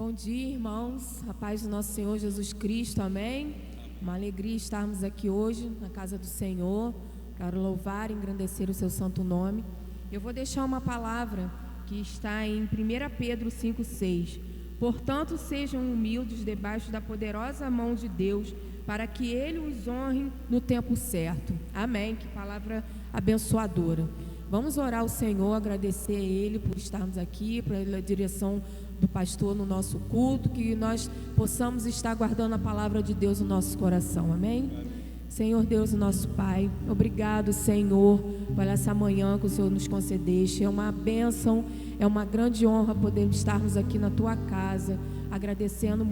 Bom dia, irmãos. A paz do nosso Senhor Jesus Cristo, amém? Uma alegria estarmos aqui hoje na casa do Senhor. Quero louvar e engrandecer o seu santo nome. Eu vou deixar uma palavra que está em 1 Pedro 5,6. Portanto, sejam humildes debaixo da poderosa mão de Deus, para que Ele os honre no tempo certo. Amém. Que palavra abençoadora. Vamos orar ao Senhor, agradecer a Ele por estarmos aqui, pela direção do pastor no nosso culto, que nós possamos estar guardando a palavra de Deus no nosso coração, amém? Senhor Deus, nosso Pai, obrigado, Senhor, por essa manhã que o Senhor nos concedeste. É uma bênção, é uma grande honra poder estarmos aqui na Tua casa, agradecemos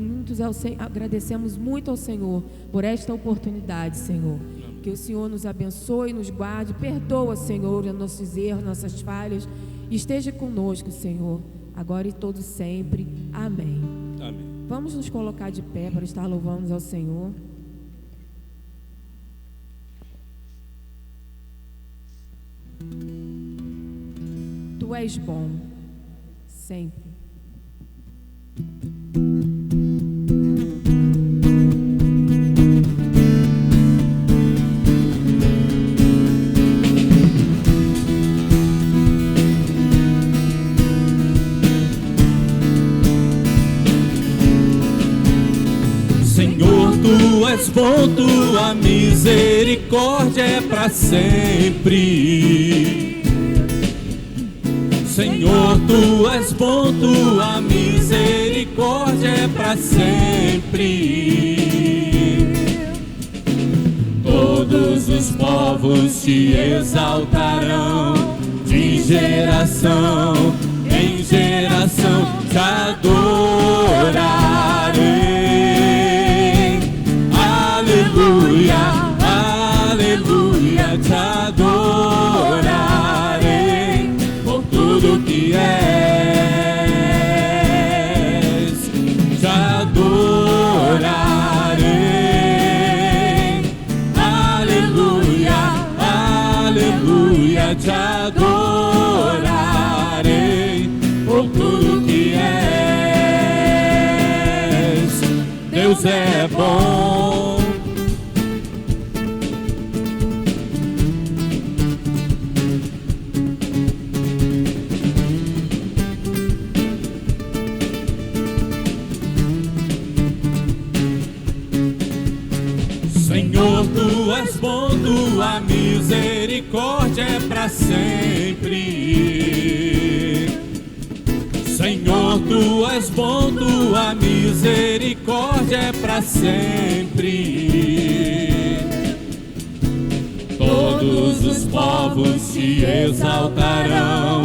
muito ao Senhor por esta oportunidade, Senhor. Que o Senhor nos abençoe, nos guarde, perdoa, Senhor, os nossos erros, nossas falhas, e esteja conosco, Senhor, agora e todo sempre. Amém. Amém. Vamos nos colocar de pé para estar louvando ao Senhor. Tu és bom, sempre. Senhor, Tu és bom, Tua misericórdia é para sempre. Senhor, Tu és bom, Tua misericórdia é para sempre. Todos os povos Te exaltarão, de geração em geração Te adorarei. Aleluia, aleluia, Te adorarei por tudo que és. Te adorarei. Aleluia, aleluia, Te adorarei por tudo que és. Deus é bom. Senhor, Tu és bom, Tua misericórdia é para sempre. Senhor, Tu és bom, Tua misericórdia é para sempre. Todos os povos Te exaltarão,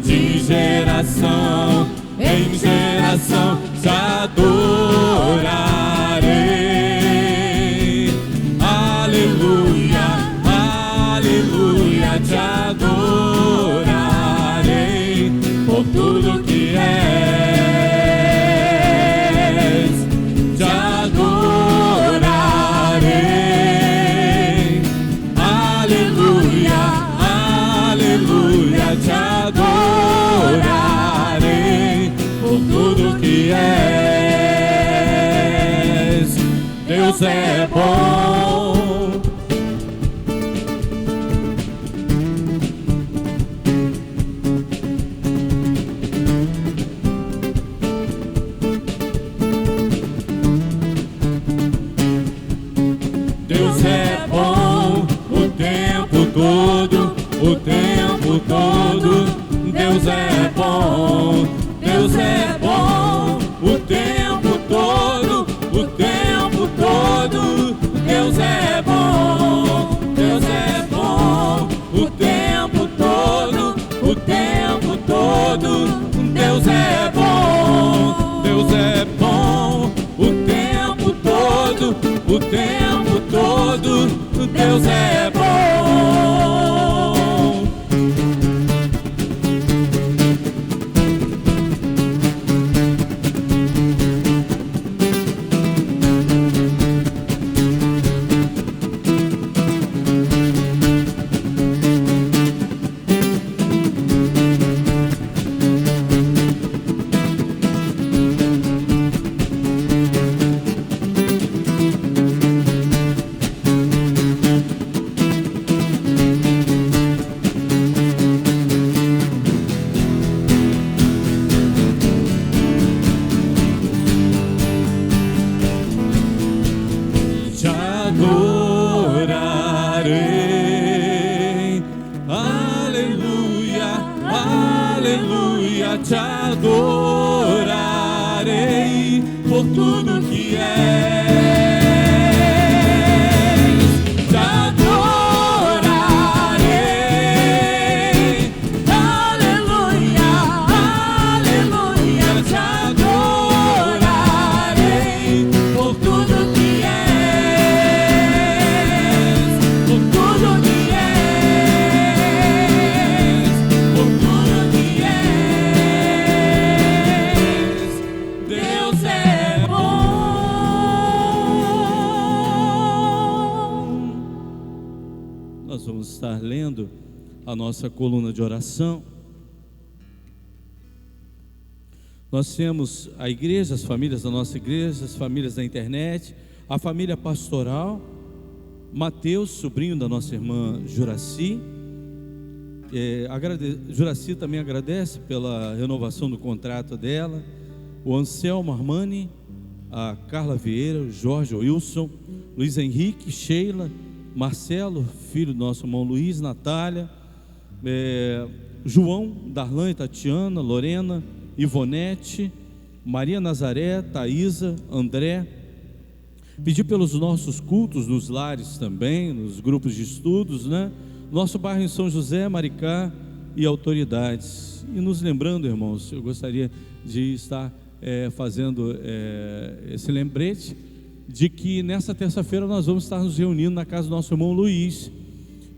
de geração em geração Te adorarei. Aleluia, aleluia, Te adorarei por tudo que és. Te adorarei. Aleluia, aleluia, Te adorarei por tudo que és. Deus é bom. Deus é bom o tempo todo, o tempo todo. Deus é bom, Deus é bom o tempo todo, o tempo todo. Deus é bom, Deus é bom o tempo todo, o tempo todo. Deus é bom, Deus é bom o tempo todo, o tempo todo. Deus é bom. adorarei por tudo que és. Te adorarei, aleluia, aleluia. Te adorarei por tudo que és, por tudo que és, por tudo que és. Deus é bom. Nós vamos estar lendo a nossa coluna de oração. Nós temos a igreja, as famílias da nossa igreja, as famílias da internet, a família pastoral, Mateus, sobrinho da nossa irmã Juraci. Juraci também agradece pela renovação do contrato dela, o Anselmo Armani, a Carla Vieira, o Jorge Wilson, Luiz Henrique, Sheila, Marcelo, filho do nosso irmão Luiz, Natália, João, Darlan e Tatiana, Lorena, Ivonete, Maria Nazaré, Thaisa, André. Pedir pelos nossos cultos nos lares também, nos grupos de estudos, né? Nosso bairro em São José, Maricá e autoridades. E nos lembrando, irmãos, eu gostaria de estar fazendo esse lembrete de que nessa terça-feira nós vamos estar nos reunindo na casa do nosso irmão Luiz.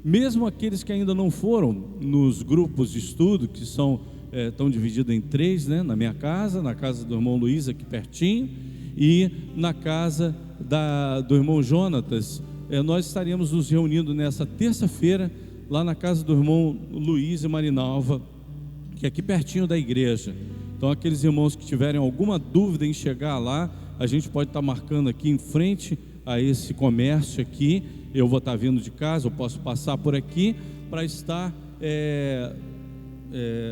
Mesmo aqueles que ainda não foram nos grupos de estudo, que estão divididos em 3, né? Na minha casa, na casa do irmão Luiz aqui pertinho, e na casa do irmão Jonatas, nós estaremos nos reunindo nessa terça-feira lá na casa do irmão Luiz e Marinalva, que é aqui pertinho da igreja. Então aqueles irmãos que tiverem alguma dúvida em chegar lá, a gente pode estar marcando aqui em frente a esse comércio aqui. Eu vou estar vindo de casa, eu posso passar por aqui para estar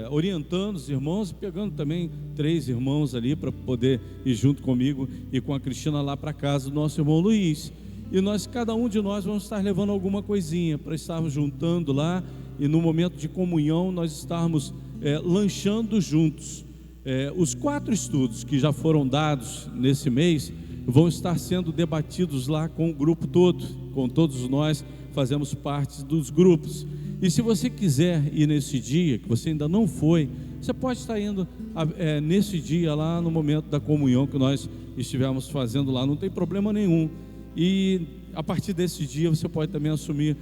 orientando os irmãos, pegando também 3 irmãos ali para poder ir junto comigo e com a Cristina lá para casa do nosso irmão Luiz. E cada um de nós vamos estar levando alguma coisinha para estarmos juntando lá, e no momento de comunhão nós estarmos lanchando juntos. Os 4 estudos que já foram dados nesse mês vão estar sendo debatidos lá com o grupo todo, com todos nós fazemos parte dos grupos. E se você quiser ir nesse dia, que você ainda não foi, você pode estar indo nesse dia lá no momento da comunhão que nós estivermos fazendo lá, não tem problema nenhum. E a partir desse dia você pode também assumir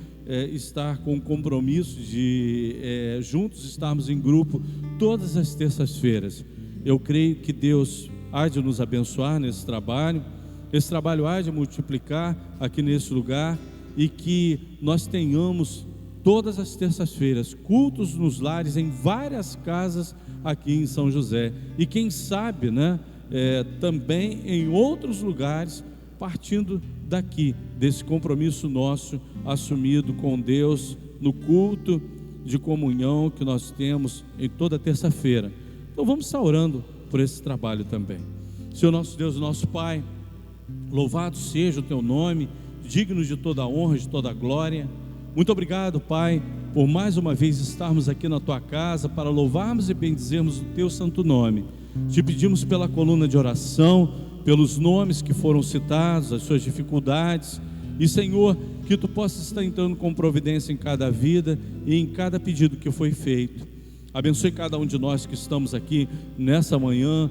estar com o compromisso de juntos estarmos em grupo todas as terças-feiras. Eu creio que Deus há de nos abençoar nesse trabalho, esse trabalho há de multiplicar aqui nesse lugar, e que nós tenhamos todas as terças-feiras cultos nos lares em várias casas aqui em São José, e quem sabe, né, também em outros lugares, partindo daqui, desse compromisso nosso assumido com Deus no culto de comunhão que nós temos em toda terça-feira. Então vamos estar orando por esse trabalho também. Senhor nosso Deus, nosso Pai, louvado seja o Teu nome, digno de toda a honra, de toda a glória. Muito obrigado, Pai, por mais uma vez estarmos aqui na Tua casa para louvarmos e bendizermos o Teu santo nome. Te pedimos pela coluna de oração, pelos nomes que foram citados, as suas dificuldades, e Senhor, que Tu possas estar entrando com providência em cada vida e em cada pedido que foi feito. Abençoe cada um de nós que estamos aqui nessa manhã.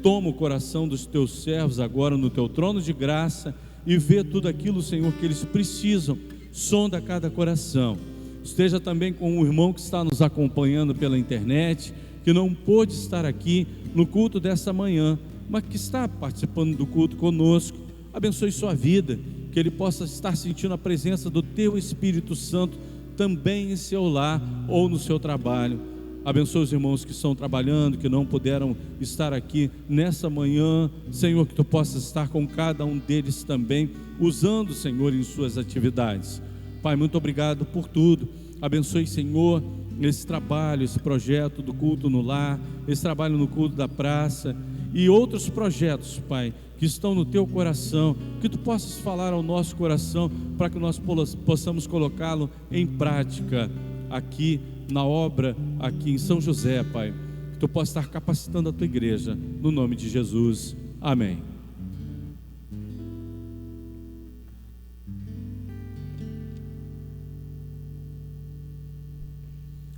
Toma o coração dos Teus servos agora no Teu trono de graça e vê tudo aquilo, Senhor, que eles precisam. Sonda cada coração. Esteja também com o irmão que está nos acompanhando pela internet, que não pôde estar aqui no culto desta manhã, mas que está participando do culto conosco. Abençoe sua vida, que ele possa estar sentindo a presença do Teu Espírito Santo também em seu lar ou no seu trabalho. Abençoe os irmãos que estão trabalhando, que não puderam estar aqui nessa manhã. Senhor, que Tu possas estar com cada um deles também, usando, Senhor, em suas atividades. Pai, muito obrigado por tudo. Abençoe, Senhor, esse trabalho, esse projeto do culto no lar, esse trabalho no culto da praça e outros projetos, Pai, que estão no Teu coração, que Tu possas falar ao nosso coração, para que nós possamos colocá-lo em prática aqui na obra, aqui em São José, Pai. Que tu possa estar capacitando a tua igreja, no nome de Jesus, amém.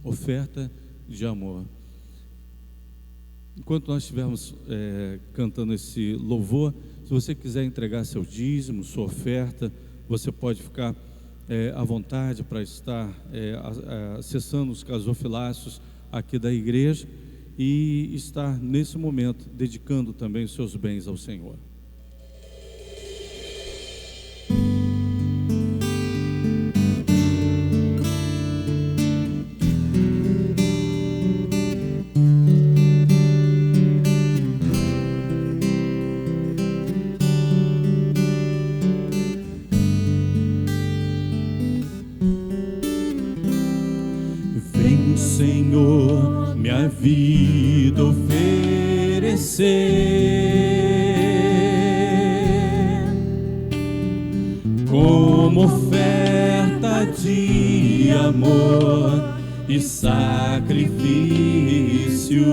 Oferta de amor. Enquanto nós estivermos cantando esse louvor, se você quiser entregar seu dízimo, sua oferta, você pode ficar à vontade para estar acessando os gasofilácios aqui da igreja e estar nesse momento dedicando também os seus bens ao Senhor. Senhor, minha vida oferecer como oferta de amor e sacrifício.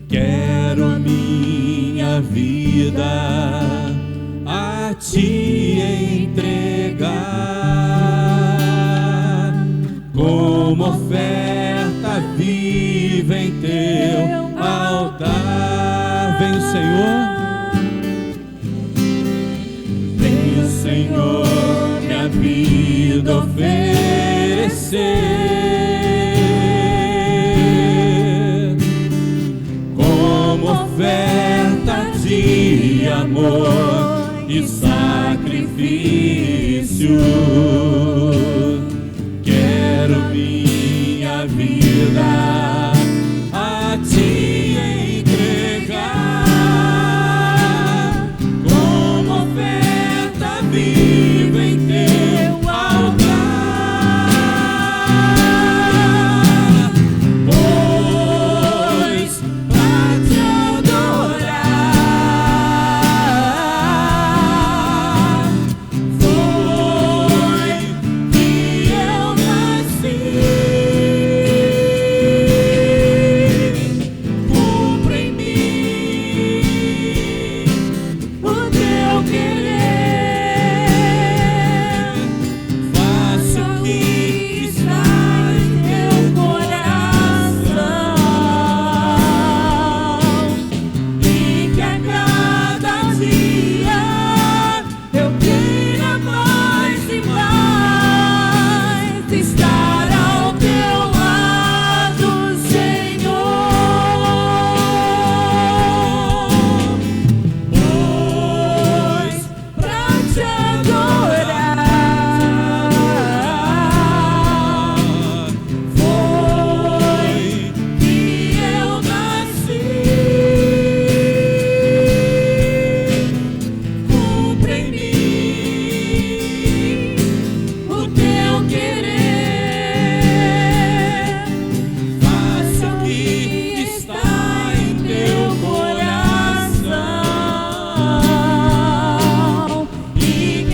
Quero a minha vida a Ti entregar como oferta viva em Teu altar. Vem o Senhor, vem o Senhor, minha vida oferecer como oferta de amor e sacrifício. Quero minha vida a Ti entregar como oferta viva em Teu altar, pois pra Te adorar foi que eu nasci. Cumpra em mim o Teu querer, faça o que está em Teu coração, e que a cada dia eu queira mais e mais estar ao Teu lado, Senhor, pois pra Te adorar foi que eu nasci. Cumpra em mim o Teu querer, faça o que está em Teu coração, e que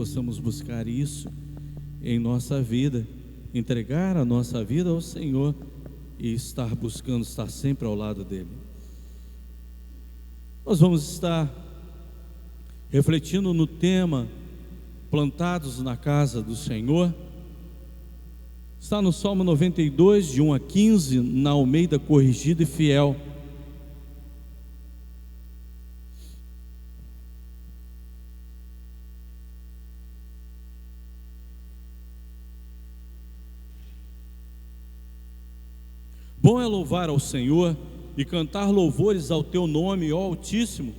possamos buscar isso em nossa vida, entregar a nossa vida ao Senhor e estar buscando estar sempre ao lado dele. Nós vamos estar refletindo no tema plantados na casa do Senhor. Está no Salmo 92, de 1 a 15, na Almeida Corrigida e Fiel. Bom é louvar ao Senhor e cantar louvores ao teu nome, ó Altíssimo,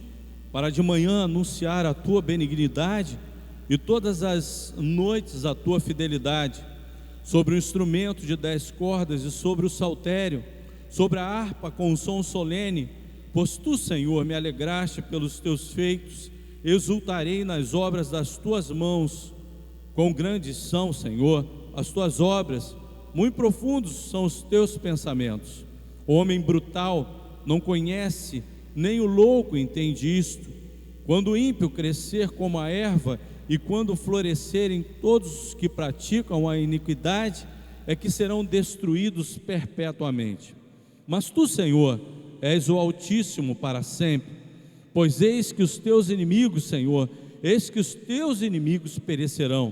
para de manhã anunciar a tua benignidade e todas as noites a tua fidelidade, sobre o instrumento de 10 cordas e sobre o saltério, sobre a harpa com um som solene, pois tu, Senhor, me alegraste pelos teus feitos, exultarei nas obras das tuas mãos. Quão grandes são, Senhor, as tuas obras, muito profundos são os teus pensamentos. O homem brutal não conhece, nem o louco entende isto. Quando o ímpio crescer como a erva, e quando florescerem todos os que praticam a iniquidade, é que serão destruídos perpetuamente. Mas tu, Senhor, és o Altíssimo para sempre. Pois eis que os teus inimigos, Senhor, eis que os teus inimigos perecerão.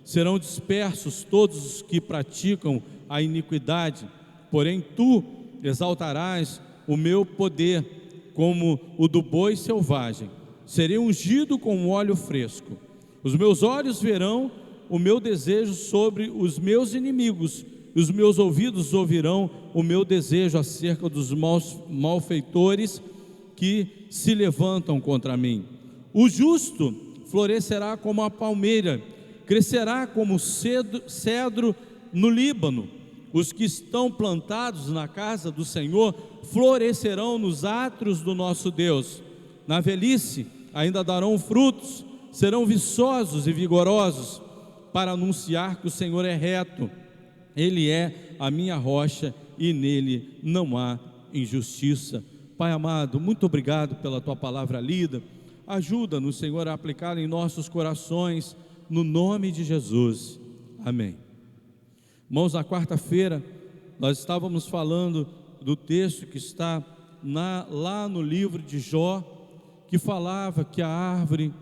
Serão dispersos todos os que praticam a iniquidade, porém tu exaltarás o meu poder como o do boi selvagem. Serei ungido com óleo fresco. Os meus olhos verão o meu desejo sobre os meus inimigos, e os meus ouvidos ouvirão o meu desejo acerca dos malfeitores que se levantam contra mim. O justo florescerá como a palmeira, crescerá como cedro no Líbano. Os que estão plantados na casa do Senhor florescerão nos átrios do nosso Deus. Na velhice ainda darão frutos, serão viçosos e vigorosos, para anunciar que o Senhor é reto. Ele é a minha rocha e nele não há injustiça. Pai amado, muito obrigado pela tua palavra lida. Ajuda-nos, Senhor, a aplicá-la em nossos corações, no nome de Jesus, amém. Irmãos, na quarta-feira nós estávamos falando do texto que está lá no livro de Jó, que falava que a árvore,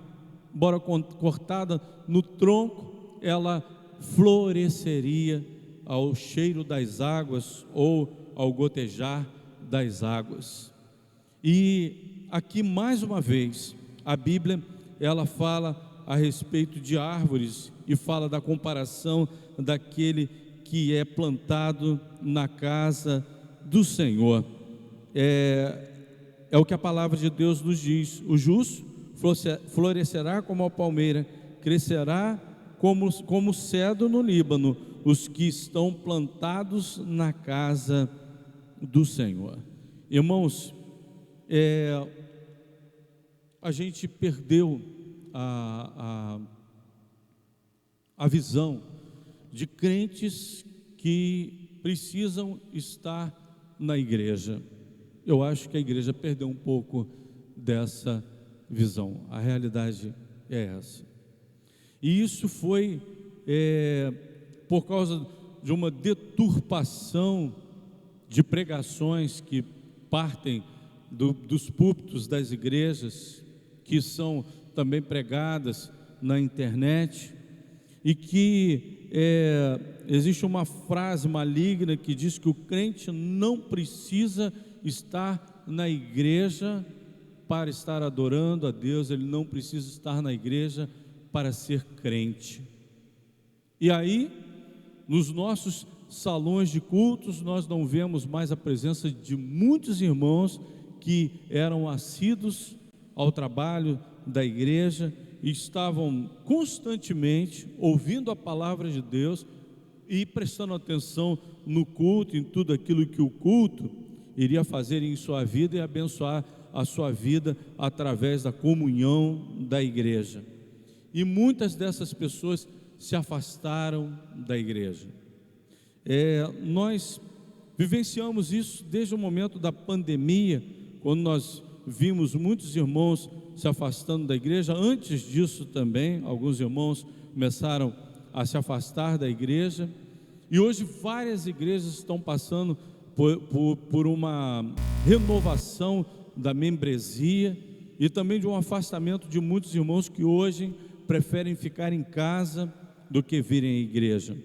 embora cortada no tronco, ela floresceria ao cheiro das águas ou ao gotejar das águas. E aqui mais uma vez a Bíblia ela fala a respeito de árvores e fala da comparação daquele que é plantado na casa do Senhor. É o que a palavra de Deus nos diz: o justo florescerá como a palmeira, crescerá como cedro no Líbano, os que estão plantados na casa do Senhor. Irmãos, a gente perdeu a visão de crentes que precisam estar na igreja. Eu acho que a igreja perdeu um pouco dessa visão. A realidade é essa. E isso foi por causa de uma deturpação de pregações que partem dos púlpitos das igrejas, que são também pregadas na internet, e que existe uma frase maligna que diz que o crente não precisa estar na igreja para estar adorando a Deus, ele não precisa estar na igreja para ser crente. E aí, nos nossos salões de cultos, nós não vemos mais a presença de muitos irmãos que eram assíduos ao trabalho da igreja e estavam constantemente ouvindo a palavra de Deus e prestando atenção no culto, em tudo aquilo que o culto iria fazer em sua vida e abençoar a sua vida através da comunhão da igreja. E muitas dessas pessoas se afastaram da igreja. Nós vivenciamos isso desde o momento da pandemia, quando nós vimos muitos irmãos se afastando da igreja. Antes disso também, alguns irmãos começaram a se afastar da igreja, e hoje várias igrejas estão passando por uma renovação da membresia e também de um afastamento de muitos irmãos que hoje preferem ficar em casa do que virem à igreja.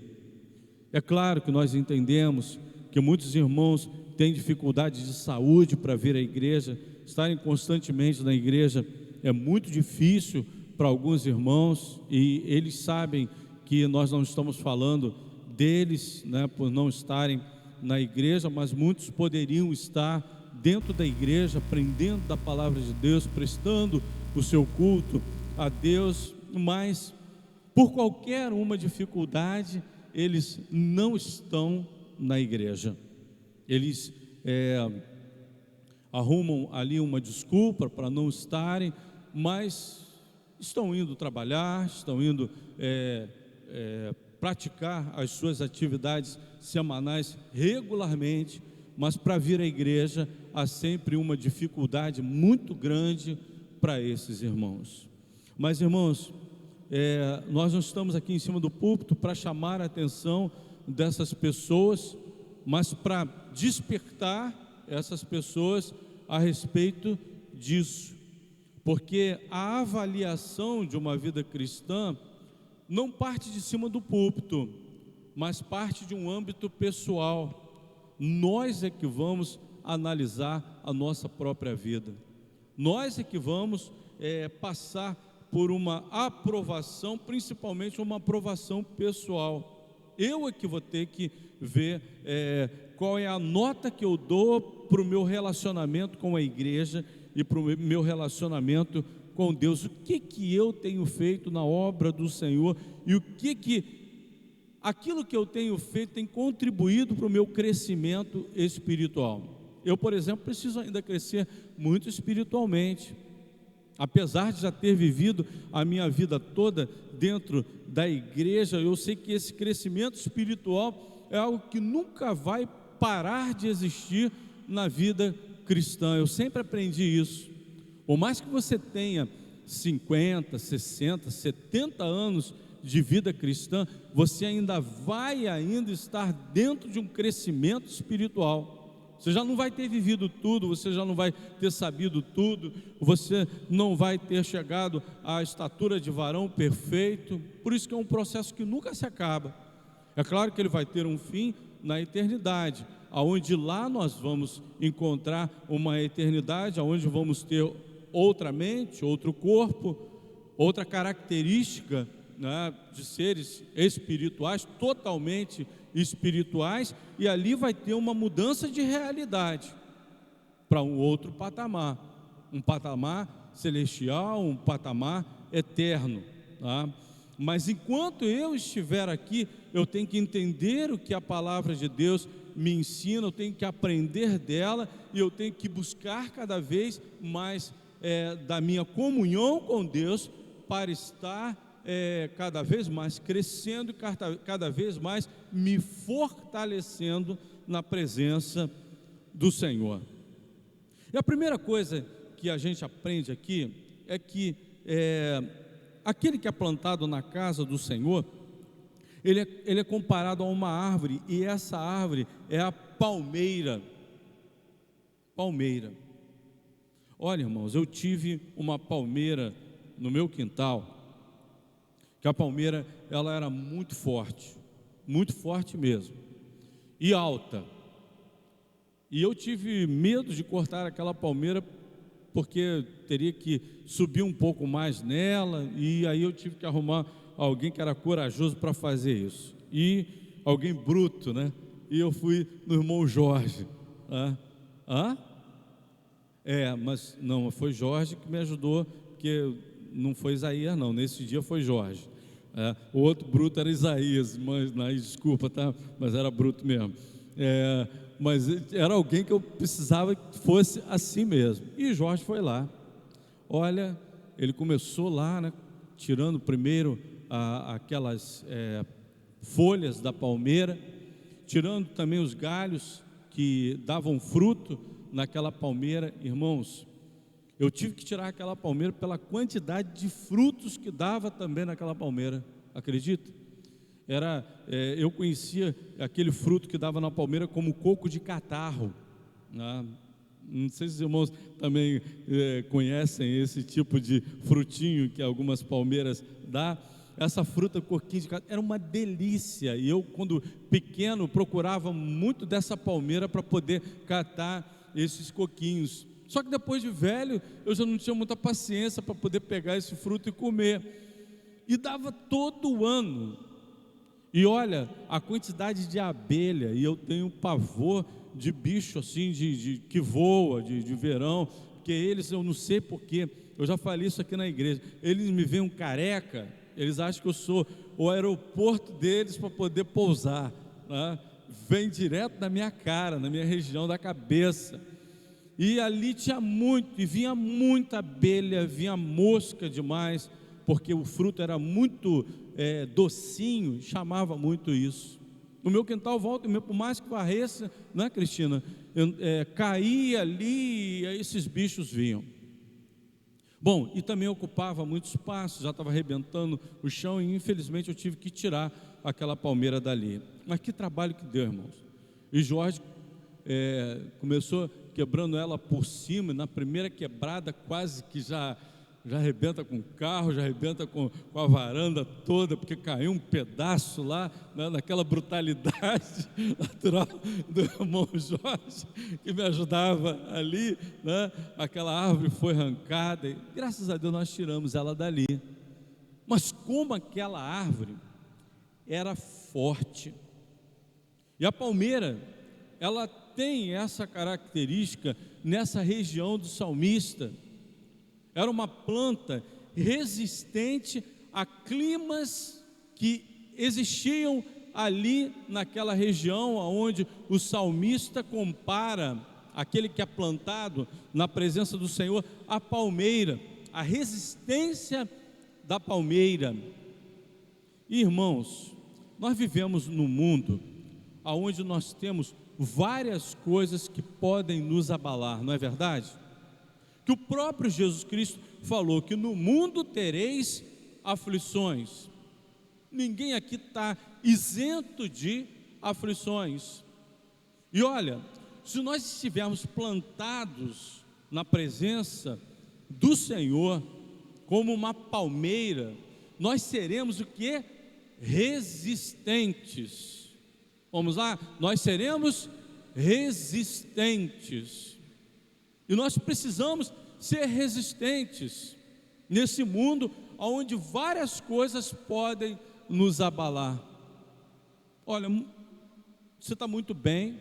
É claro que nós entendemos que muitos irmãos têm dificuldade de saúde para vir à igreja, estarem constantemente na igreja é muito difícil para alguns irmãos, e eles sabem que nós não estamos falando deles, né, por não estarem na igreja, mas muitos poderiam estar dentro da igreja, aprendendo da palavra de Deus, prestando o seu culto a Deus, mas por qualquer uma dificuldade, eles não estão na igreja. Eles arrumam ali uma desculpa para não estarem, mas estão indo trabalhar, estão indo praticar as suas atividades semanais regularmente, mas para vir à igreja há sempre uma dificuldade muito grande para esses irmãos. Mas, irmãos, nós não estamos aqui em cima do púlpito para chamar a atenção dessas pessoas, mas para despertar essas pessoas a respeito disso, porque a avaliação de uma vida cristã não parte de cima do púlpito, mas parte de um âmbito pessoal. Nós é que vamos analisar a nossa própria vida, nós é que vamos passar por uma aprovação, principalmente uma aprovação pessoal. Eu é que vou ter que ver qual é a nota que eu dou para o meu relacionamento com a igreja e para o meu relacionamento com Deus. O que eu tenho feito na obra do Senhor e o que aquilo que eu tenho feito tem contribuído para o meu crescimento espiritual. Eu, por exemplo, preciso ainda crescer muito espiritualmente. Apesar de já ter vivido a minha vida toda dentro da igreja, eu sei que esse crescimento espiritual é algo que nunca vai parar de existir na vida cristã. Eu sempre aprendi isso. Por mais que você tenha 50, 60, 70 anos de vida cristã, você ainda vai estar dentro de um crescimento espiritual. Você já não vai ter vivido tudo, você já não vai ter sabido tudo, você não vai ter chegado à estatura de varão perfeito. Por isso que é um processo que nunca se acaba. É claro que ele vai ter um fim na eternidade, aonde lá nós vamos encontrar uma eternidade, aonde vamos ter outra mente, outro corpo, outra característica, né, de seres espirituais, totalmente espirituais, e ali vai ter uma mudança de realidade para um outro patamar, um patamar celestial, um patamar eterno, tá? Mas enquanto eu estiver aqui, eu tenho que entender o que a palavra de Deus me ensina, eu tenho que aprender dela, e eu tenho que buscar cada vez mais da minha comunhão com Deus, para estar cada vez mais crescendo e cada vez mais me fortalecendo na presença do Senhor. E a primeira coisa que a gente aprende aqui é que aquele que é plantado na casa do Senhor, ele é comparado a uma árvore, e essa árvore é a palmeira. Palmeira. Olha, irmãos, eu tive uma palmeira no meu quintal, que a palmeira, ela era muito forte mesmo, e alta, e eu tive medo de cortar aquela palmeira, porque teria que subir um pouco mais nela, e aí eu tive que arrumar alguém que era corajoso para fazer isso, e alguém bruto, né? E eu fui no irmão Jorge. Mas não, foi Jorge que me ajudou, porque não foi Isaías não, nesse dia foi Jorge. O outro bruto era Isaías, mas desculpa, tá? Mas era bruto mesmo. Mas era alguém que eu precisava que fosse assim mesmo. E Jorge foi lá. Olha, ele começou lá, né, tirando primeiro aquelas folhas da palmeira, tirando também os galhos que davam fruto naquela palmeira. Irmãos, eu tive que tirar aquela palmeira pela quantidade de frutos que dava também naquela palmeira. acredita? Eu conhecia aquele fruto que dava na palmeira como coco de catarro, né? Não sei se os irmãos também conhecem esse tipo de frutinho que algumas palmeiras dá. Essa fruta coquinho de catarro era uma delícia, e eu, quando pequeno, procurava muito dessa palmeira para poder catar esses coquinhos. Só que depois de velho, eu já não tinha muita paciência para poder pegar esse fruto e comer, e dava todo ano. E olha, a quantidade de abelha, e eu tenho pavor de bicho assim, que voa, de verão, porque eles, eu não sei porquê, eu já falei isso aqui na igreja, eles me veem um careca, eles acham que eu sou o aeroporto deles para poder pousar, né? Vem direto na minha cara, na minha região da cabeça, e ali tinha muito, e vinha muita abelha, vinha mosca demais, porque o fruto era muito docinho, chamava muito isso. No meu quintal, volta e meia, por mais que varresse, né, Cristina? Caía ali e esses bichos vinham. Bom, e também ocupava muito espaço, já estava arrebentando o chão, e infelizmente eu tive que tirar aquela palmeira dali. Mas que trabalho que deu, irmãos. E Jorge começou quebrando ela por cima, e na primeira quebrada quase que já arrebenta com o carro, já arrebenta com a varanda toda, porque caiu um pedaço lá, né, naquela brutalidade natural do irmão Jorge, que me ajudava ali, né, aquela árvore foi arrancada, e graças a Deus nós tiramos ela dali. Mas como aquela árvore era forte, e a palmeira, ela tem essa característica nessa região do salmista. Era uma planta resistente a climas que existiam ali naquela região, onde o salmista compara aquele que é plantado na presença do Senhor à palmeira, a resistência da palmeira. Irmãos, nós vivemos num mundo onde nós temos várias coisas que podem nos abalar, não é verdade? Que o próprio Jesus Cristo falou que no mundo tereis aflições. Ninguém aqui está isento de aflições. E olha, se nós estivermos plantados na presença do Senhor, como uma palmeira, nós seremos o que? Resistentes. Vamos lá? Nós seremos resistentes. E nós precisamos ser resistentes nesse mundo onde várias coisas podem nos abalar. Olha, você está muito bem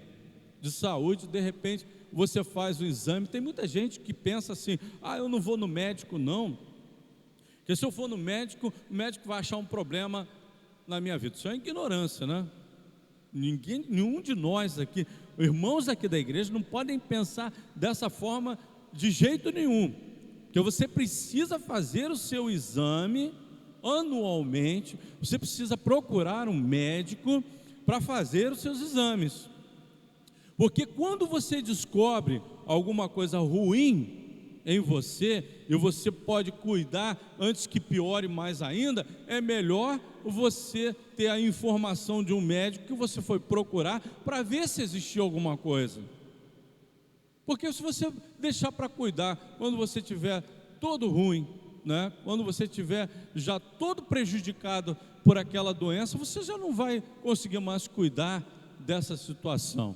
de saúde, de repente você faz um exame. Tem muita gente que pensa assim: eu não vou no médico não, porque se eu for no médico, o médico vai achar um problema na minha vida. Isso é ignorância, né? Nenhum de nós aqui, irmãos aqui da igreja, não podem pensar dessa forma de jeito nenhum, que você precisa fazer o seu exame anualmente, você precisa procurar um médico para fazer os seus exames, porque quando você descobre alguma coisa ruim em você, e você pode cuidar antes que piore mais ainda, é melhor você ter a informação de um médico que você foi procurar para ver se existiu alguma coisa. Porque se você deixar para cuidar quando você estiver todo ruim, né? Quando você estiver já todo prejudicado por aquela doença, você já não vai conseguir mais cuidar dessa situação.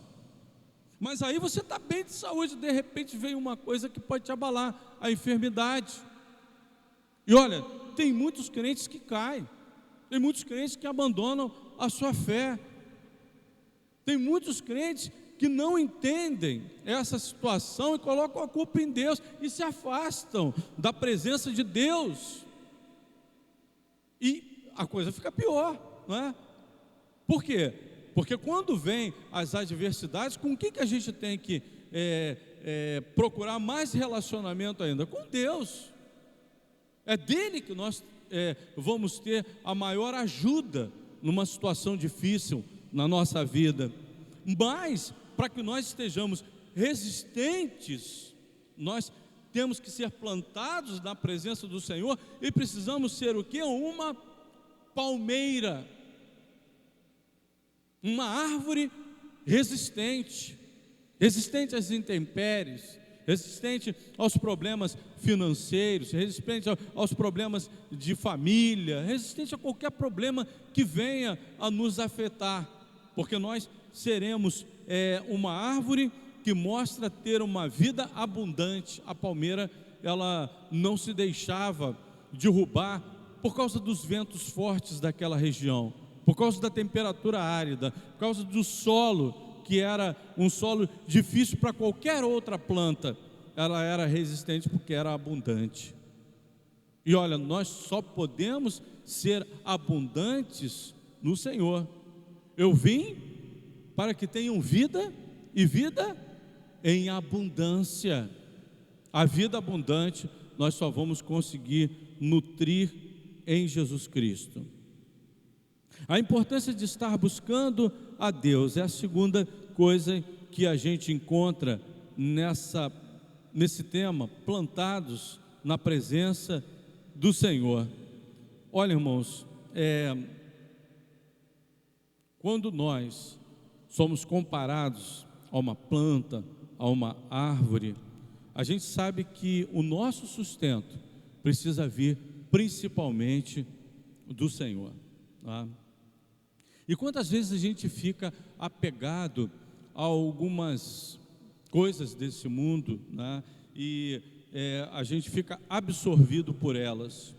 Mas aí você está bem de saúde, de repente vem uma coisa que pode te abalar, a enfermidade. E olha, tem muitos crentes que caem, tem muitos crentes que abandonam a sua fé, tem muitos crentes que não entendem essa situação e colocam a culpa em Deus e se afastam da presença de Deus, e a coisa fica pior, não é? Por quê? Porque quando vem as adversidades, com quem que a gente tem que procurar mais relacionamento ainda? Com Deus. É dele que nós vamos ter a maior ajuda numa situação difícil na nossa vida. Mas, para que nós estejamos resistentes, nós temos que ser plantados na presença do Senhor, e precisamos ser o quê? Uma palmeira, uma árvore resistente às intempéries, resistente aos problemas financeiros, resistente aos problemas de família, resistente a qualquer problema que venha a nos afetar, porque nós seremos uma árvore que mostra ter uma vida abundante. A palmeira, ela não se deixava derrubar por causa dos ventos fortes daquela região, por causa da temperatura árida, por causa do solo, que era um solo difícil para qualquer outra planta. Ela era resistente porque era abundante. E olha, nós só podemos ser abundantes no Senhor. Eu vim para que tenham vida e vida em abundância. A vida abundante nós só vamos conseguir nutrir em Jesus Cristo. A importância de estar buscando a Deus é a segunda coisa que a gente encontra nesse tema, plantados na presença do Senhor. Olha, irmãos, quando nós somos comparados a uma planta, a uma árvore, a gente sabe que o nosso sustento precisa vir principalmente do Senhor, tá? E quantas vezes a gente fica apegado a algumas coisas desse mundo, né? E a gente fica absorvido por elas.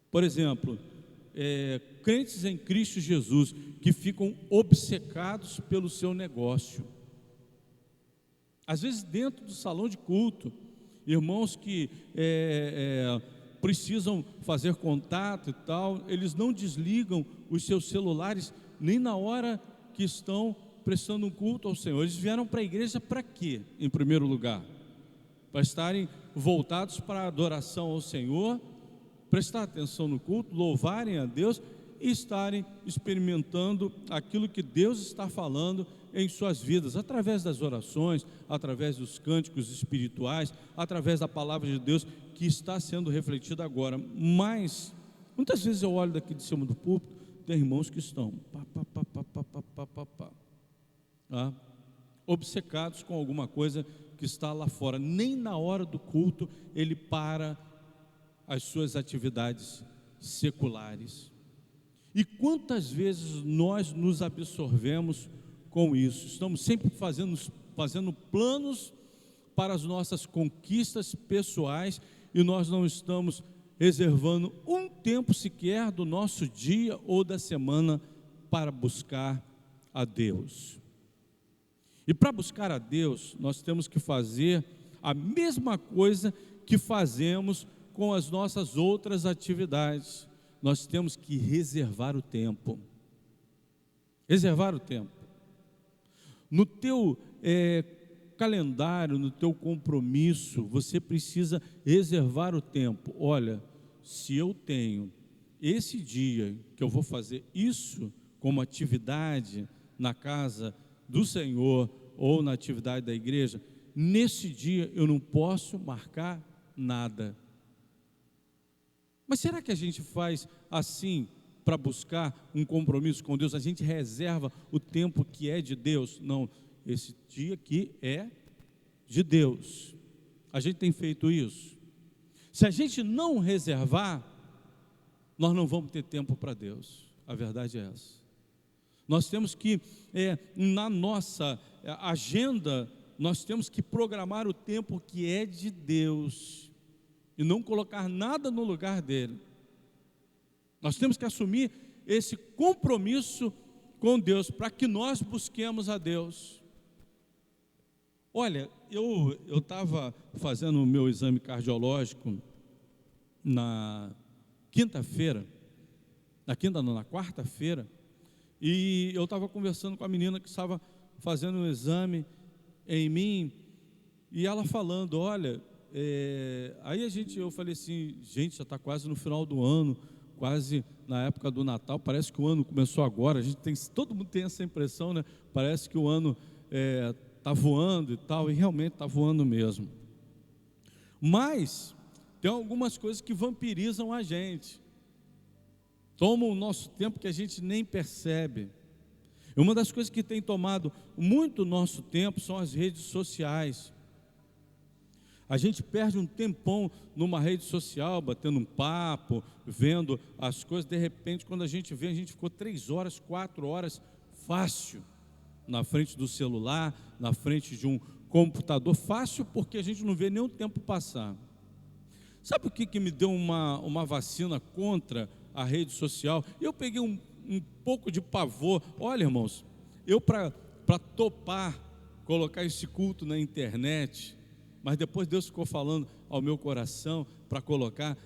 Por exemplo, crentes em Cristo Jesus que ficam obcecados pelo seu negócio. Às vezes dentro do salão de culto, irmãos que precisam fazer contato e tal, eles não desligam os seus celulares nem na hora que estão prestando um culto ao Senhor. Eles vieram para a igreja para quê? Em primeiro lugar, para estarem voltados para a adoração ao Senhor, prestar atenção no culto, louvarem a Deus e estarem experimentando aquilo que Deus está falando em suas vidas, através das orações, através dos cânticos espirituais, através da palavra de Deus que está sendo refletida agora. Mas muitas vezes eu olho daqui de cima do púlpito, tem irmãos que estão obcecados com alguma coisa que está lá fora. Nem na hora do culto ele para as suas atividades seculares. E quantas vezes nós nos absorvemos com isso? Estamos sempre fazendo planos para as nossas conquistas pessoais e nós não estamos reservando um tempo sequer do nosso dia ou da semana para buscar a Deus. E para buscar a Deus, nós temos que fazer a mesma coisa que fazemos com as nossas outras atividades. Nós temos que reservar o tempo. Reservar o tempo. No teu calendário, no teu compromisso, você precisa reservar o tempo. Olha, se eu tenho esse dia que eu vou fazer isso como atividade na casa do Senhor ou na atividade da igreja, nesse dia eu não posso marcar nada. Mas será que a gente faz assim para buscar um compromisso com Deus? A gente reserva o tempo que é de Deus? Não, esse dia aqui é de Deus. A gente tem feito isso. Se a gente não reservar, nós não vamos ter tempo para Deus. A verdade é essa. Nós temos que, na nossa agenda, nós temos que programar o tempo que é de Deus e não colocar nada no lugar dele. Nós temos que assumir esse compromisso com Deus para que nós busquemos a Deus. Olha, eu estava fazendo o meu exame cardiológico na quarta-feira, e eu estava conversando com a menina que estava fazendo um exame em mim, e ela falando, olha, aí eu falei assim, gente, já está quase no final do ano, quase na época do Natal, parece que o ano começou agora, todo mundo tem essa impressão, né? Parece que o ano está voando e tal, e realmente está voando mesmo. Mas tem algumas coisas que vampirizam a gente. tomam o nosso tempo que a gente nem percebe. E uma das coisas que tem tomado muito nosso tempo são as redes sociais. A gente perde um tempão numa rede social, batendo um papo, vendo as coisas. De repente, quando a gente vê, a gente ficou 3 horas, 4 horas, fácil, na frente do celular, na frente de um computador. Fácil porque a gente não vê nem o tempo passar. Sabe o que me deu uma vacina contra a rede social? Eu peguei um pouco de pavor. Olha, irmãos, eu para topar, colocar esse culto na internet, mas depois Deus ficou falando ao meu coração para colocar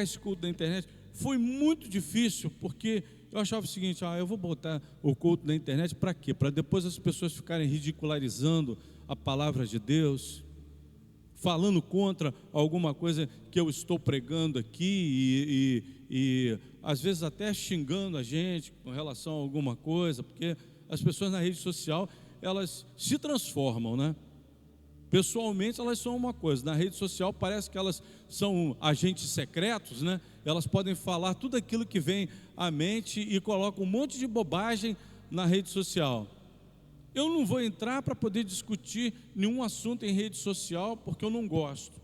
esse culto na internet, foi muito difícil, porque eu achava o seguinte: eu vou botar o culto na internet para quê? Para depois as pessoas ficarem ridicularizando a palavra de Deus, falando contra alguma coisa que eu estou pregando aqui e às vezes até xingando a gente com relação a alguma coisa, porque as pessoas na rede social, elas se transformam, né? Pessoalmente elas são uma coisa, na rede social parece que elas são agentes secretos, né? Elas podem falar tudo aquilo que vem à mente e colocam um monte de bobagem na rede social. Eu não vou entrar para poder discutir nenhum assunto em rede social, porque eu não gosto.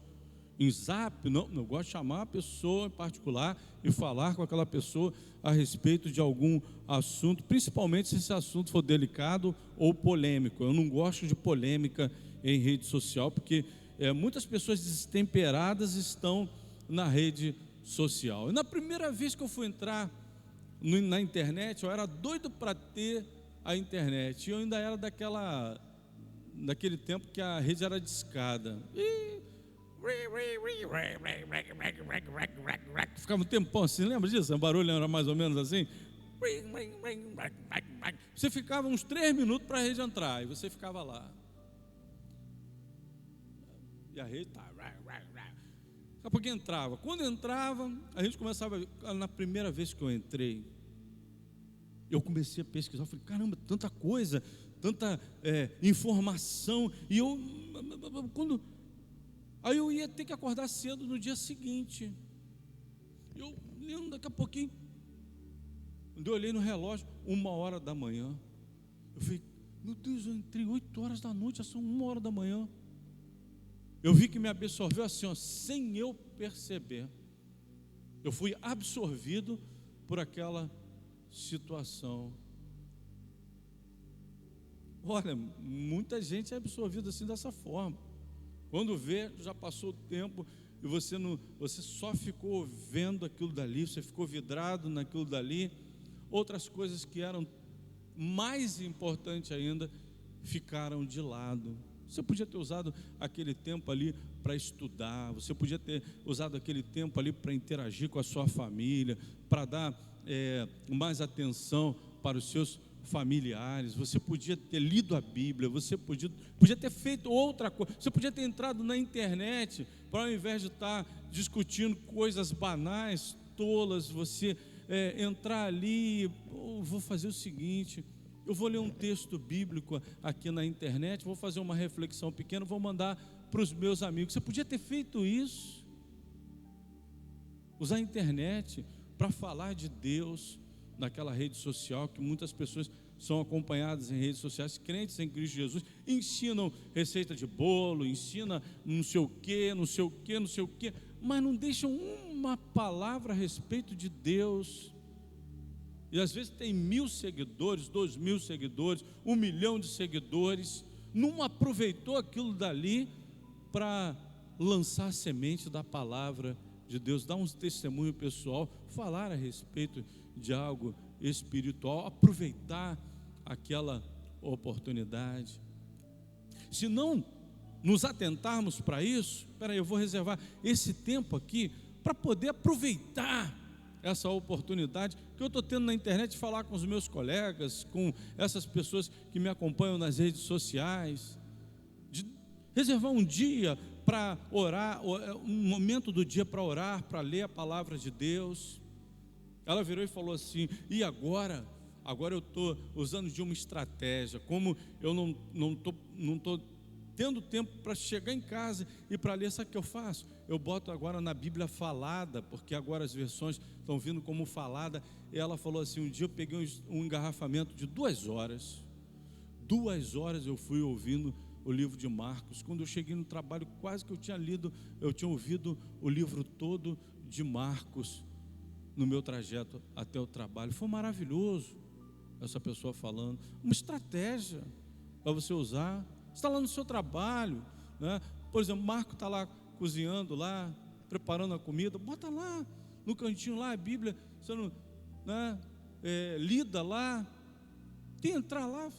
Em Zap, não, eu gosto de chamar a pessoa em particular e falar com aquela pessoa a respeito de algum assunto, principalmente se esse assunto for delicado ou polêmico. Eu não gosto de polêmica em rede social, porque muitas pessoas destemperadas estão na rede social. E na primeira vez que eu fui entrar na internet, eu era doido para ter a internet. E eu ainda era daquele tempo que a rede era discada. Ficava um tempão assim, lembra disso? O barulho era mais ou menos assim. Você ficava uns 3 minutos para a rede entrar, e você ficava lá. E a rede tá. Daqui a pouco entrava. Quando entrava, a gente começava. Na primeira vez que eu entrei, eu comecei a pesquisar. Eu falei: caramba, tanta coisa, tanta informação. E aí eu ia ter que acordar cedo no dia seguinte. Eu lembro, daqui a pouquinho, quando eu olhei no relógio, 1h da manhã. Eu falei: meu Deus, eu entrei 8 horas da noite, já são 1h da manhã. Eu vi que me absorveu assim, sem eu perceber. Eu fui absorvido por aquela situação. Olha, muita gente é absorvida assim, dessa forma. Quando vê, já passou o tempo e você só ficou vendo aquilo dali, você ficou vidrado naquilo dali. Outras coisas que eram mais importantes ainda ficaram de lado. Você podia ter usado aquele tempo ali para estudar, você podia ter usado aquele tempo ali para interagir com a sua família, para dar mais atenção para os seus familiares. Você podia ter lido a Bíblia, você podia ter feito outra coisa, você podia ter entrado na internet, para ao invés de estar discutindo coisas banais, tolas, você entrar ali. Vou fazer o seguinte: eu vou ler um texto bíblico aqui na internet, vou fazer uma reflexão pequena, vou mandar para os meus amigos. Você podia ter feito isso, usar a internet para falar de Deus naquela rede social, que muitas pessoas são acompanhadas em redes sociais, crentes em Cristo Jesus, ensinam receita de bolo, ensina não sei o que, não sei o que, não sei o que, mas não deixam uma palavra a respeito de Deus. E às vezes tem 1.000 seguidores, 2.000 seguidores, 1 milhão de seguidores, não aproveitou aquilo dali para lançar a semente da palavra de Deus, dar um testemunho pessoal, falar a respeito de algo espiritual, aproveitar aquela oportunidade. Se não nos atentarmos para isso, eu vou reservar esse tempo aqui para poder aproveitar essa oportunidade que eu estou tendo na internet de falar com os meus colegas, com essas pessoas que me acompanham nas redes sociais, de reservar um dia para orar, um momento do dia para orar, para ler a palavra de Deus. Ela virou e falou assim: e agora? Agora eu estou usando de uma estratégia, como eu não estou tendo tempo para chegar em casa e para ler, sabe o que eu faço? Eu boto agora na Bíblia falada, porque agora as versões estão vindo como falada. E ela falou assim, um dia eu peguei um engarrafamento de 2 horas. 2 horas eu fui ouvindo o livro de Marcos. Quando eu cheguei no trabalho, quase que eu tinha ouvido o livro todo de Marcos no meu trajeto até o trabalho. Foi maravilhoso essa pessoa falando. Uma estratégia para você usar. Você está lá no seu trabalho, né? Por exemplo, Marco está lá cozinhando lá, preparando a comida, bota lá no cantinho lá a Bíblia, você não, né? Lida lá. Quem entrar lá,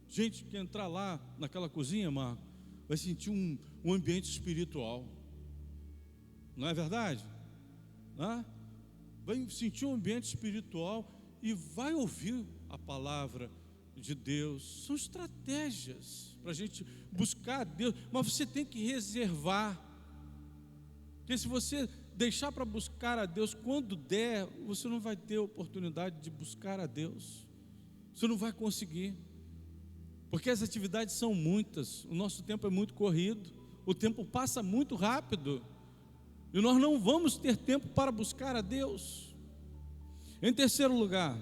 gente que entrar lá naquela cozinha, Marco, vai sentir um ambiente espiritual, não é verdade? Né? Vai sentir um ambiente espiritual e vai ouvir a palavra de Deus. São estratégias para a gente buscar a Deus, mas você tem que reservar, porque se você deixar para buscar a Deus quando der, você não vai ter oportunidade de buscar a Deus, você não vai conseguir, porque as atividades são muitas, o nosso tempo é muito corrido, o tempo passa muito rápido, e nós não vamos ter tempo para buscar a Deus. Em terceiro lugar,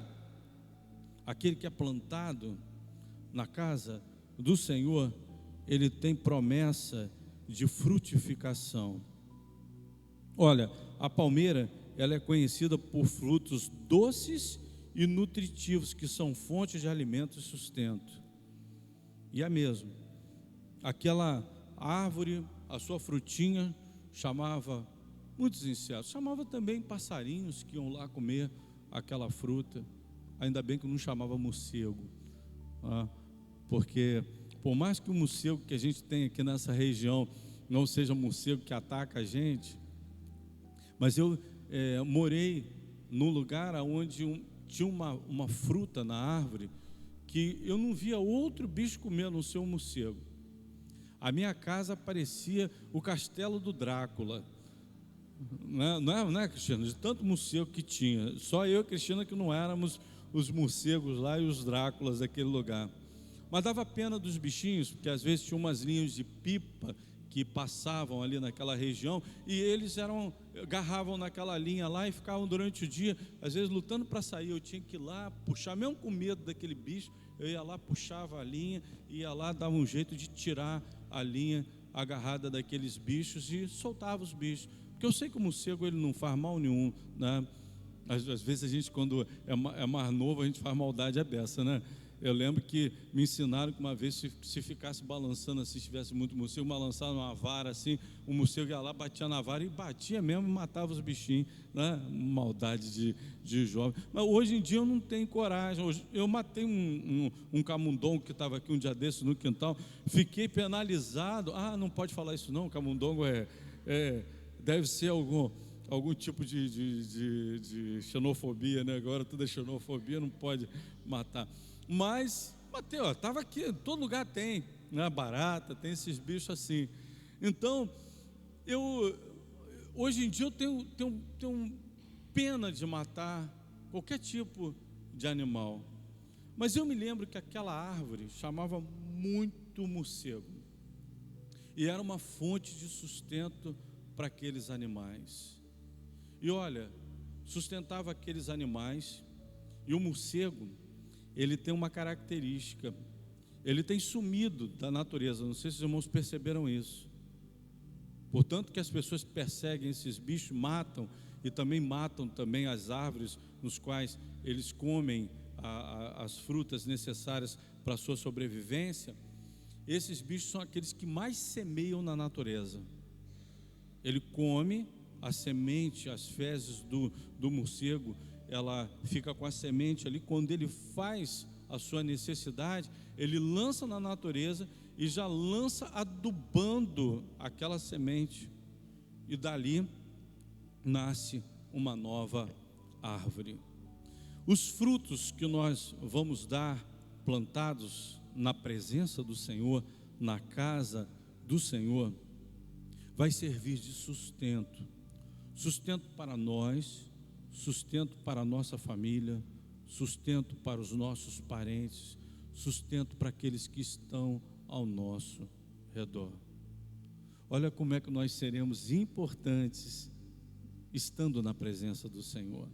aquele que é plantado na casa do Senhor, ele tem promessa de frutificação. Olha, a palmeira, ela é conhecida por frutos doces e nutritivos, que são fontes de alimento e sustento. E é mesmo, aquela árvore, a sua frutinha, chamava muitos insetos, chamava também passarinhos que iam lá comer aquela fruta. Ainda bem que não chamava morcego, porque por mais que o morcego que a gente tem aqui nessa região não seja morcego que ataca a gente, mas eu morei num lugar onde tinha uma fruta na árvore que eu não via outro bicho comer a não ser um morcego. A minha casa parecia o castelo do Drácula, não é, Cristina? De tanto morcego que tinha, só eu e Cristina que não éramos os morcegos lá e os Dráculas daquele lugar. Mas dava pena dos bichinhos, porque às vezes tinha umas linhas de pipa que passavam ali naquela região, e eles agarravam naquela linha lá e ficavam durante o dia, às vezes lutando para sair. Eu tinha que ir lá puxar, mesmo com medo daquele bicho, eu ia lá, puxava a linha, ia lá, dava um jeito de tirar a linha agarrada daqueles bichos e soltava os bichos, porque eu sei que o morcego ele não faz mal nenhum, né? Às vezes a gente, quando é mais novo, a gente faz maldade à beça, né? Eu lembro que me ensinaram que uma vez, se ficasse balançando assim, se tivesse muito morcego, balançava uma vara assim, o morcego ia lá, batia na vara e batia mesmo e matava os bichinhos, né? Maldade de jovem. Mas hoje em dia eu não tenho coragem. Hoje, eu matei um camundongo que estava aqui um dia desses no quintal, fiquei penalizado. Não pode falar isso não, camundongo deve ser algum tipo de xenofobia, né? Agora tudo é xenofobia, não pode matar. Mas, Mateus, estava aqui, em todo lugar tem, né? Barata, tem esses bichos assim. Então, hoje em dia eu tenho pena de matar qualquer tipo de animal. Mas eu me lembro que aquela árvore chamava muito morcego, e era uma fonte de sustento para aqueles animais. E olha, sustentava aqueles animais. E o morcego, ele tem uma característica, ele tem sumido da natureza. Não sei se os irmãos perceberam isso. Portanto que as pessoas perseguem esses bichos, matam também as árvores nos quais eles comem as frutas necessárias para a sua sobrevivência. Esses bichos são aqueles que mais semeiam na natureza. Ele come a semente, as fezes do morcego, ela fica com a semente ali. Quando ele faz a sua necessidade, ele lança na natureza e já lança adubando aquela semente, e dali nasce uma nova árvore. Os frutos que nós vamos dar plantados na presença do Senhor, na casa do Senhor, vai servir de sustento para nós, sustento para a nossa família, sustento para os nossos parentes, sustento para aqueles que estão ao nosso redor. Olha como é que nós seremos importantes estando na presença do Senhor,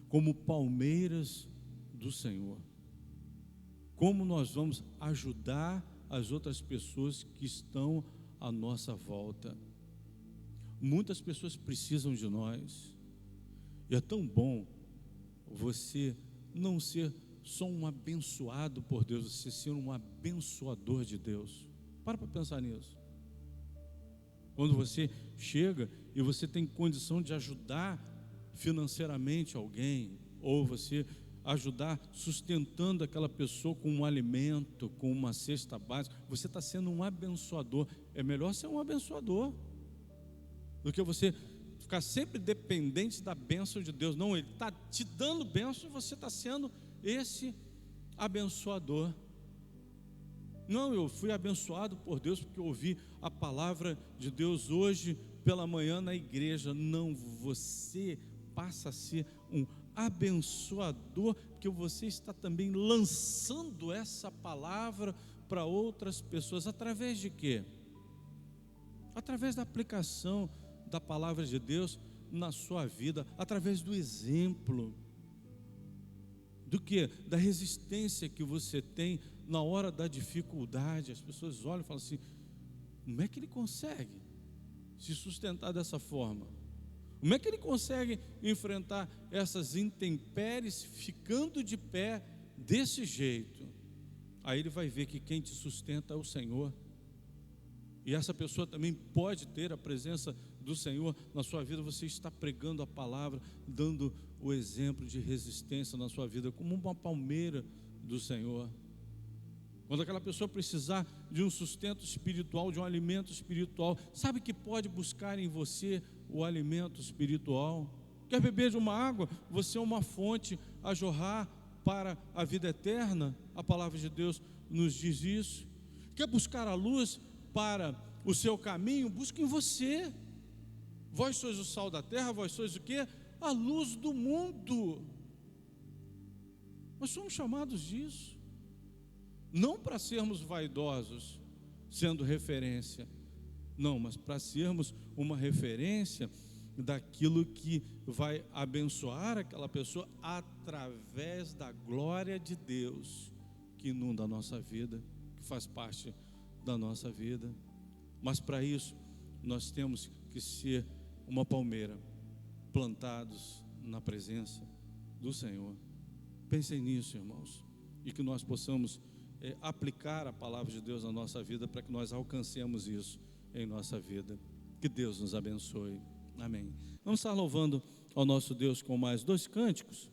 como palmeiras do Senhor. Como nós vamos ajudar as outras pessoas que estão à nossa volta. Muitas pessoas precisam de nós, e é tão bom você não ser só um abençoado por Deus, você ser um abençoador de Deus. Para pensar nisso. Quando você chega e você tem condição de ajudar financeiramente alguém, ou você ajudar sustentando aquela pessoa com um alimento, com uma cesta básica, você está sendo um abençoador. É melhor ser um abençoador do que você ficar sempre dependente da bênção de Deus. Não, Ele está te dando bênção e você está sendo esse abençoador. Não, eu fui abençoado por Deus porque eu ouvi a palavra de Deus hoje pela manhã na igreja. Não, você passa a ser um abençoador, porque você está também lançando essa palavra para outras pessoas. Através de quê? Através da aplicação da palavra de Deus na sua vida, através do exemplo. Do que? Da resistência que você tem na hora da dificuldade. As pessoas olham e falam assim: como é que ele consegue se sustentar dessa forma? Como é que ele consegue enfrentar essas intempéries ficando de pé desse jeito? Aí ele vai ver que quem te sustenta é o Senhor. E essa pessoa também pode ter a presença do Senhor na sua vida. Você está pregando a palavra, dando o exemplo de resistência na sua vida, como uma palmeira do Senhor. Quando aquela pessoa precisar de um sustento espiritual, de um alimento espiritual, sabe que pode buscar em você o alimento espiritual? Quer beber de uma água? Você é uma fonte a jorrar para a vida eterna. A palavra de Deus nos diz isso. Quer buscar a luz para o seu caminho? Busque em você. Vós sois o sal da terra, vós sois o quê? A luz do mundo. Nós somos chamados disso. Não para sermos vaidosos, sendo referência. Não, mas para sermos uma referência daquilo que vai abençoar aquela pessoa através da glória de Deus que inunda a nossa vida, que faz parte da nossa vida. Mas para isso nós temos que ser uma palmeira, plantados na presença do Senhor. Pensem nisso, irmãos, e que nós possamos aplicar a palavra de Deus na nossa vida, para que nós alcancemos isso em nossa vida. Que Deus nos abençoe. Amém. Vamos estar louvando ao nosso Deus com mais 2 cânticos.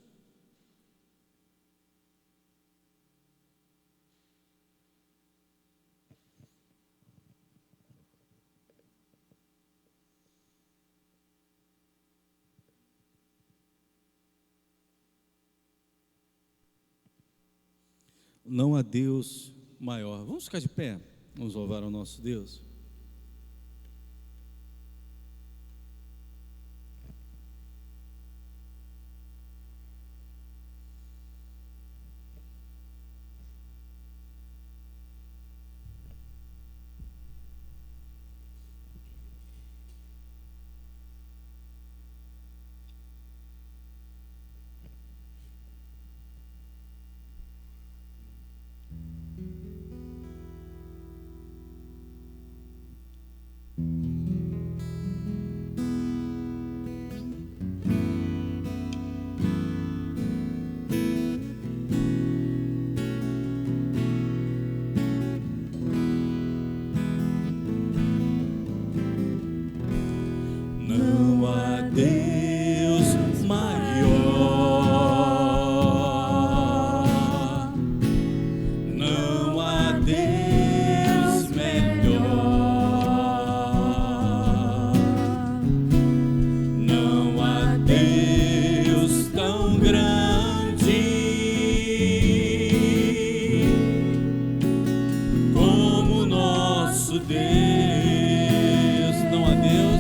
Não há Deus maior. Vamos ficar de pé, vamos louvar ao nosso Deus. Deus, não há Deus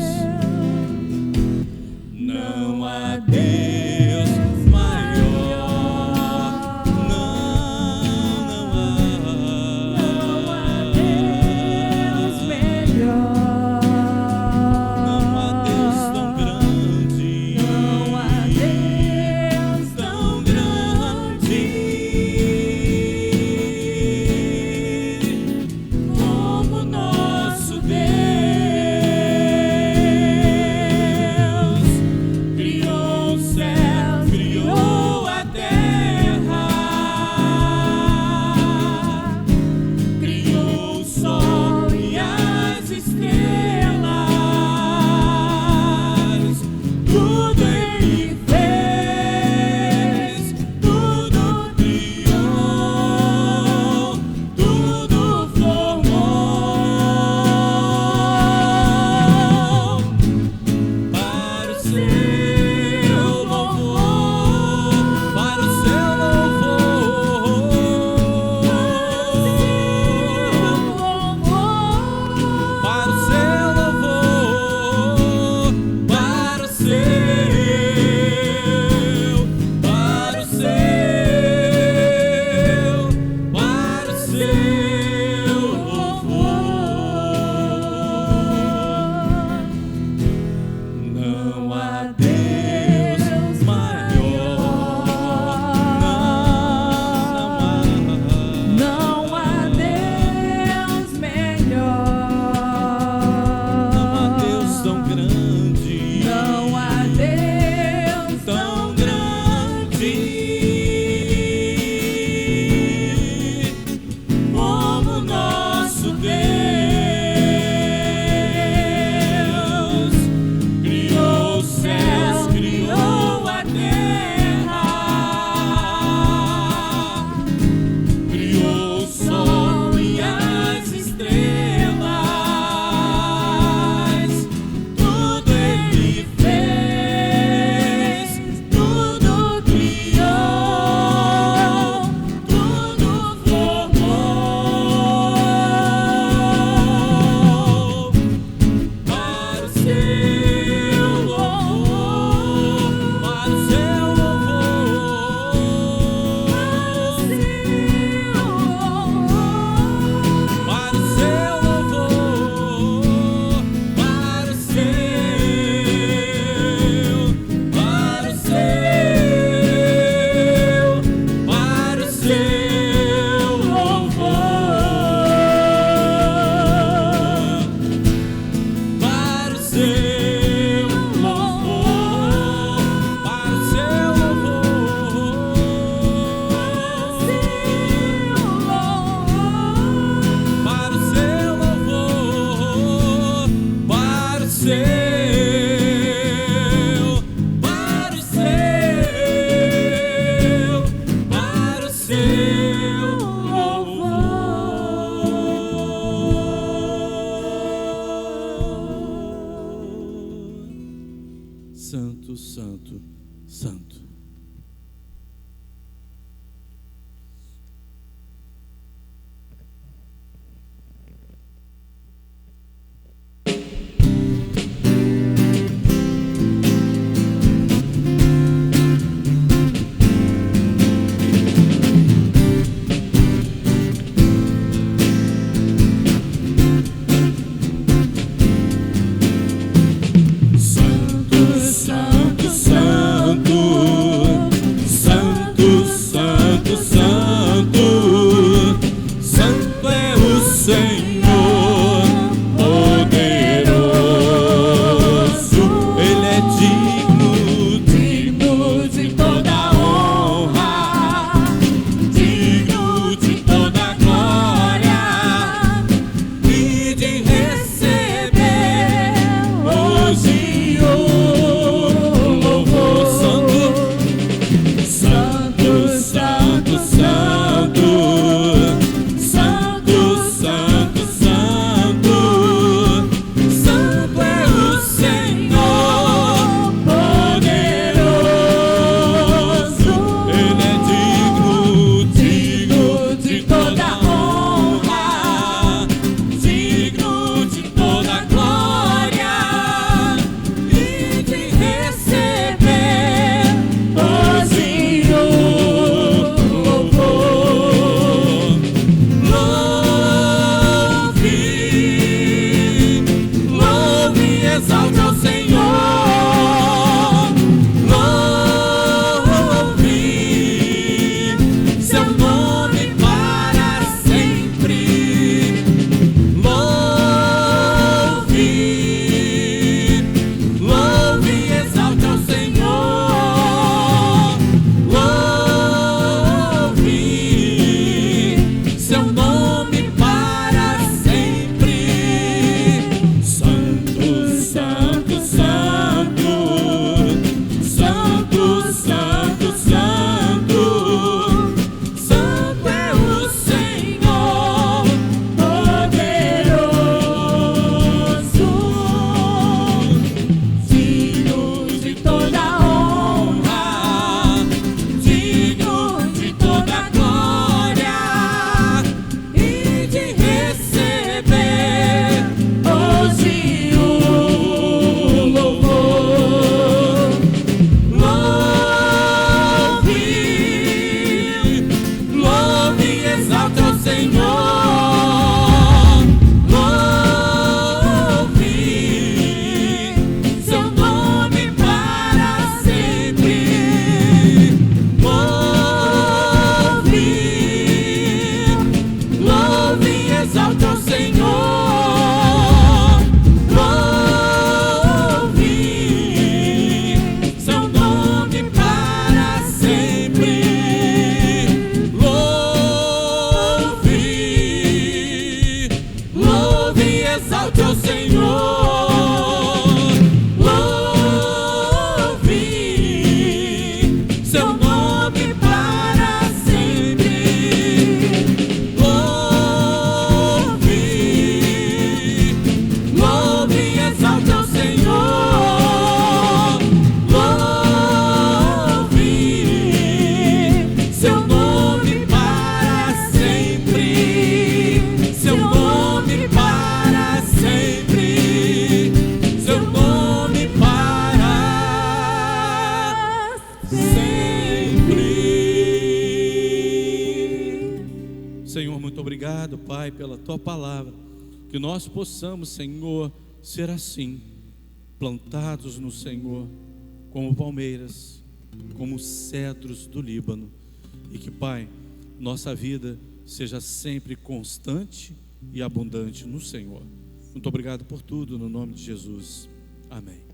Santo, Santo, Santo. Santo, obrigado, Pai, pela Tua palavra, que nós possamos, Senhor, ser assim, plantados no Senhor, como palmeiras, como cedros do Líbano, e que, Pai, nossa vida seja sempre constante e abundante no Senhor. Muito obrigado por tudo, no nome de Jesus. Amém.